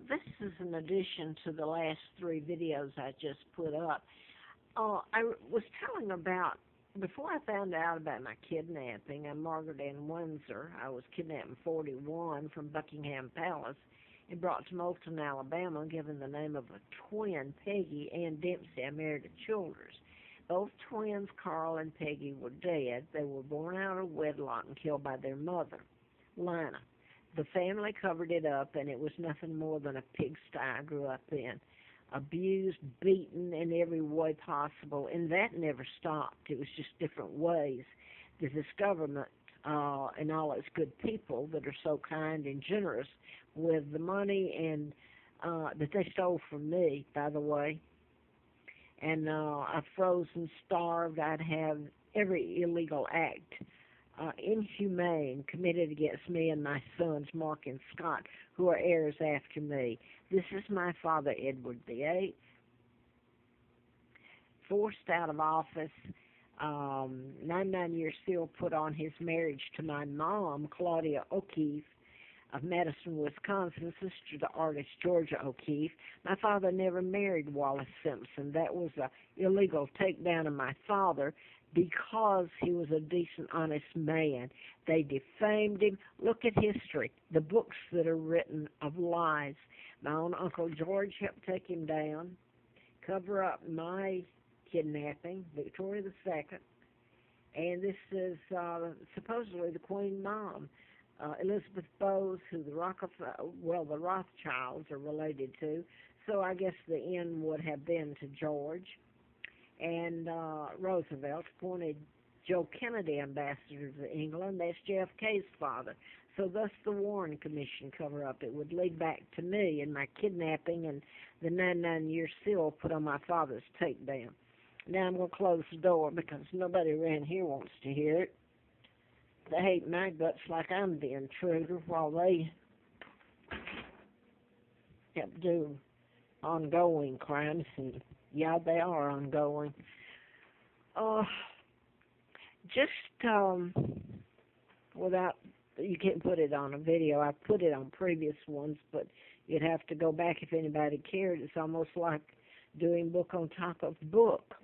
This is an addition to the last three videos I just put up. I was telling about, before I found out about my kidnapping, I'm Margaret Ann Windsor. I was kidnapped in 41 from Buckingham Palace and brought to Moulton, Alabama, given the name of a twin, Peggy Ann Dempsey. I married a Childers. Both twins, Carl and Peggy, were dead. They were born out of wedlock and killed by their mother, Lina. The family covered it up, and it was nothing more than a pigsty I grew up in. Abused, beaten in every way possible, and that never stopped. It was just different ways. This government and all its good people that are so kind and generous with the money and that they stole from me, by the way. And I froze and starved. I'd have every illegal act inhumane committed against me and my sons, Mark and Scott, who are heirs after me. This is my father, Edward VIII, forced out of office, 99 years still put on his marriage to my mom, Claudia O'Keefe, of Madison, Wisconsin, sister to artist Georgia O'Keefe. My father never married Wallace Simpson. That was a illegal takedown of my father because he was a decent, honest man. They defamed him. Look at history, the books that are written of lies. My own Uncle George helped take him down, cover up my kidnapping, Victoria II, and this is supposedly the Queen Mom. Elizabeth Bowes, who the Rothschilds are related to. So I guess the end would have been to George. And Roosevelt appointed Joe Kennedy ambassador to England. That's JFK's father. So thus the Warren Commission cover-up. It would lead back to me and my kidnapping and the 99-year seal put on my father's takedown. Now I'm going to close the door because nobody around here wants to hear it. They hate my guts like I'm the intruder while they help do ongoing crimes, and yeah, they are ongoing. Just without, you can't put it on a video. I put it on previous ones, but you'd have to go back if anybody cared. It's almost like doing book on top of book.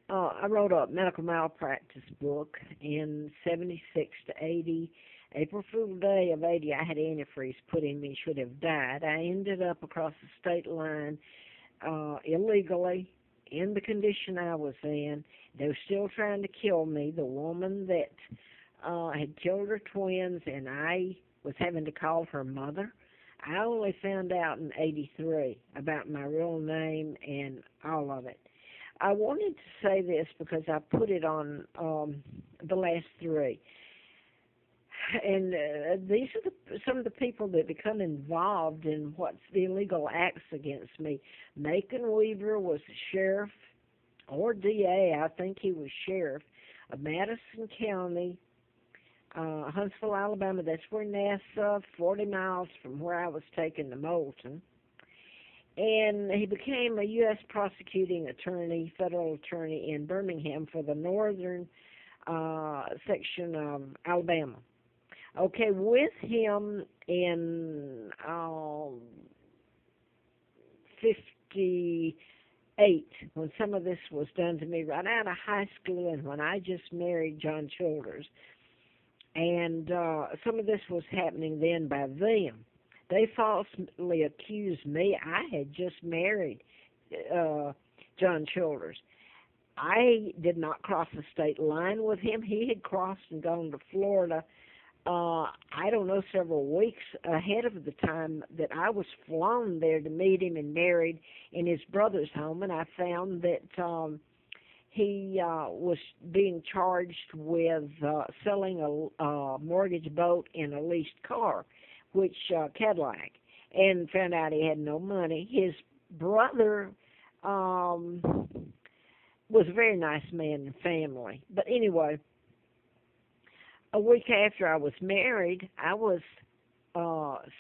I wrote a medical malpractice book in 76 to 80. April Fool's Day of 80, I had antifreeze put in me, should have died. I ended up across the state line illegally in the condition I was in. They were still trying to kill me. The woman that had killed her twins, and I was having to call her mother. I only found out in 83 about my real name and all of it. I wanted to say this because I put it on the last three. And these are some of the people that become involved in what's the illegal acts against me. Macon Weaver was sheriff or DA. I think he was sheriff of Madison County, Huntsville, Alabama. That's where NASA, 40 miles from where I was taken to Moulton. And he became a U.S. prosecuting attorney, federal attorney in Birmingham for the northern section of Alabama. Okay, with him in 58, when some of this was done to me, right out of high school, and when I just married John Childers, and some of this was happening then by them. They falsely accused me. I had just married John Childers. I did not cross the state line with him. He had crossed and gone to Florida, I don't know, several weeks ahead of the time that I was flown there to meet him and married in his brother's home, and I found that he was being charged with selling a mortgage boat and a leased car, which Cadillac, and found out he had no money. His brother was a very nice man and family. But anyway, a week after I was married, I was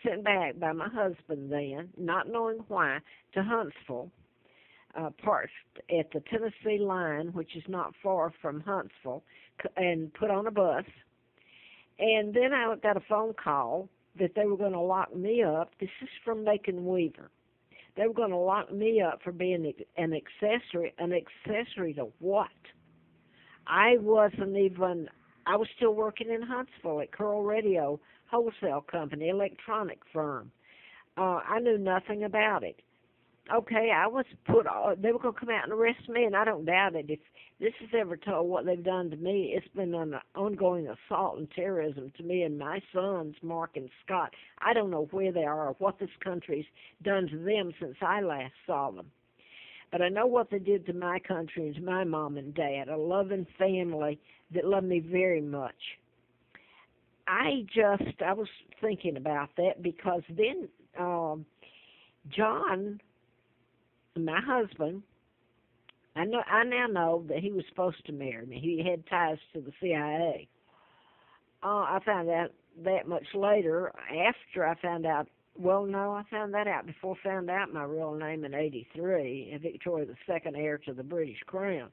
sent back by my husband then, not knowing why, to Huntsville, parked at the Tennessee line, which is not far from Huntsville, and put on a bus. And then I got a phone call that they were going to lock me up. This is from Macon Weaver. They were going to lock me up for being an accessory. An accessory to what? I was still working in Huntsville at Curl Radio Wholesale Company, electronic firm. I knew nothing about it. Okay, they were going to come out and arrest me, and I don't doubt it. If this is ever told what they've done to me, it's been an ongoing assault and terrorism to me and my sons, Mark and Scott. I don't know where they are or what this country's done to them since I last saw them. But I know what they did to my country and to my mom and dad, a loving family that loved me very much. I was thinking about that because then John, my husband, I now know that he was supposed to marry me. He had ties to the CIA. I found out that much later after I found out. Well, no, I found that out before I found out my real name in '83, Victoria II, heir to the British Crown.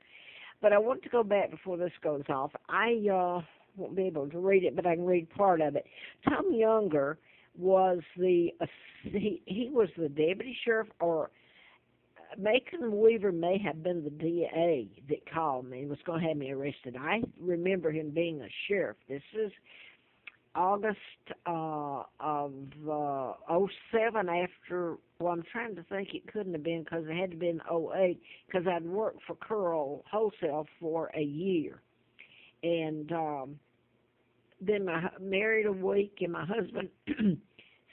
But I want to go back before this goes off. I won't be able to read it, but I can read part of it. Tom Younger was he was the deputy sheriff, or Macon Weaver may have been the DA that called me and was going to have me arrested. I remember him being a sheriff. This is August of '07 after, well, I'm trying to think, it couldn't have been because it had to be in '08 because I'd worked for Curl Wholesale for a year. And then I married a week, and my husband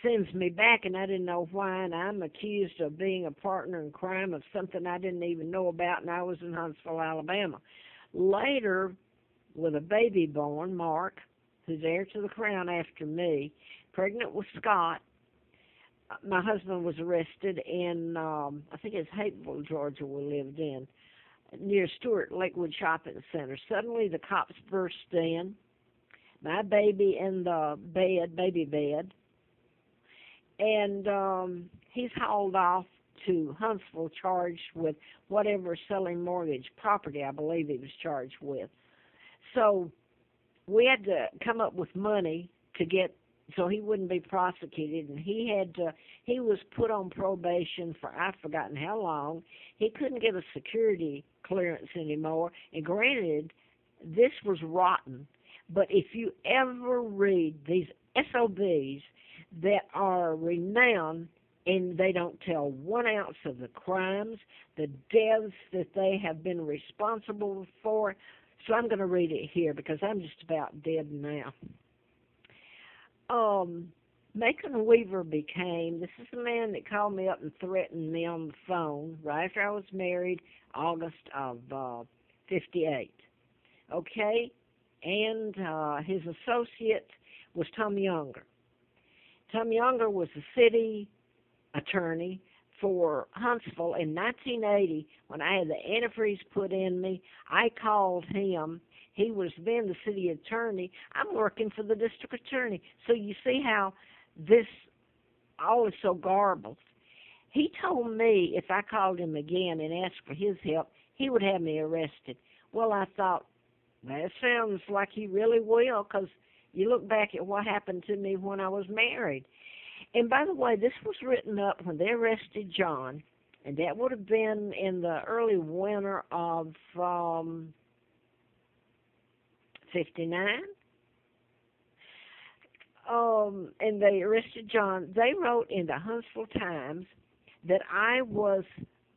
sends me back, and I didn't know why, and I'm accused of being a partner in crime of something I didn't even know about, and I was in Huntsville, Alabama. Later, with a baby born, Mark, who's heir to the crown after me, pregnant with Scott, my husband was arrested in, I think it's Hapeville, Georgia we lived in, near Stewart Lakewood Shopping Center. Suddenly the cops burst in, my baby in the baby bed, and he's hauled off to Huntsville charged with whatever selling mortgage property I believe he was charged with. So we had to come up with money to get, so he wouldn't be prosecuted, and he was put on probation for I've forgotten how long. He couldn't get a security clearance anymore, and granted, this was rotten, but if you ever read these SOBs that are renowned and they don't tell 1 ounce of the crimes, the deaths that they have been responsible for, so I'm going to read it here because I'm just about dead now. Macon Weaver this is the man that called me up and threatened me on the phone right after I was married, August of '58. Okay? And his associate was Tom Younger. Tom Younger was the city attorney for Huntsville in 1980 when I had the antifreeze put in me. I called him. He was then the city attorney. I'm working for the district attorney. So you see how this all is so garbled. He told me if I called him again and asked for his help, he would have me arrested. Well, I thought, that sounds like he really will, because you look back at what happened to me when I was married. And by the way, this was written up when they arrested John, and that would have been in the early winter of '59. And they arrested John. They wrote in the Huntsville Times that I was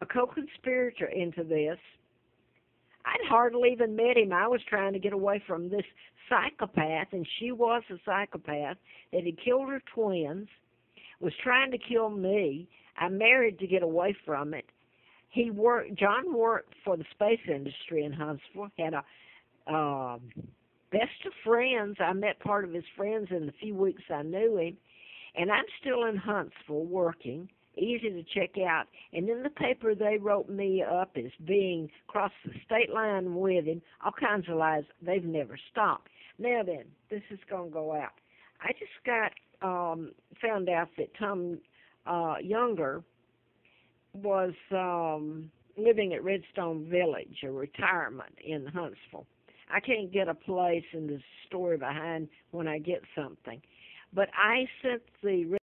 a co-conspirator into this. I'd hardly even met him. I was trying to get away from this psychopath, and she was a psychopath that had killed her twins, was trying to kill me. I married to get away from it. John worked for the space industry in Huntsville, had a best of friends. I met part of his friends in the few weeks I knew him, and I'm still in Huntsville working, easy to check out. And in the paper, they wrote me up as being crossed the state line with him, all kinds of lies. They've never stopped. Now then, this is going to go out. I just found out that Tom Younger was living at Redstone Village, a retirement in Huntsville. I can't get a place, and there's a story behind when I get something. But I sent the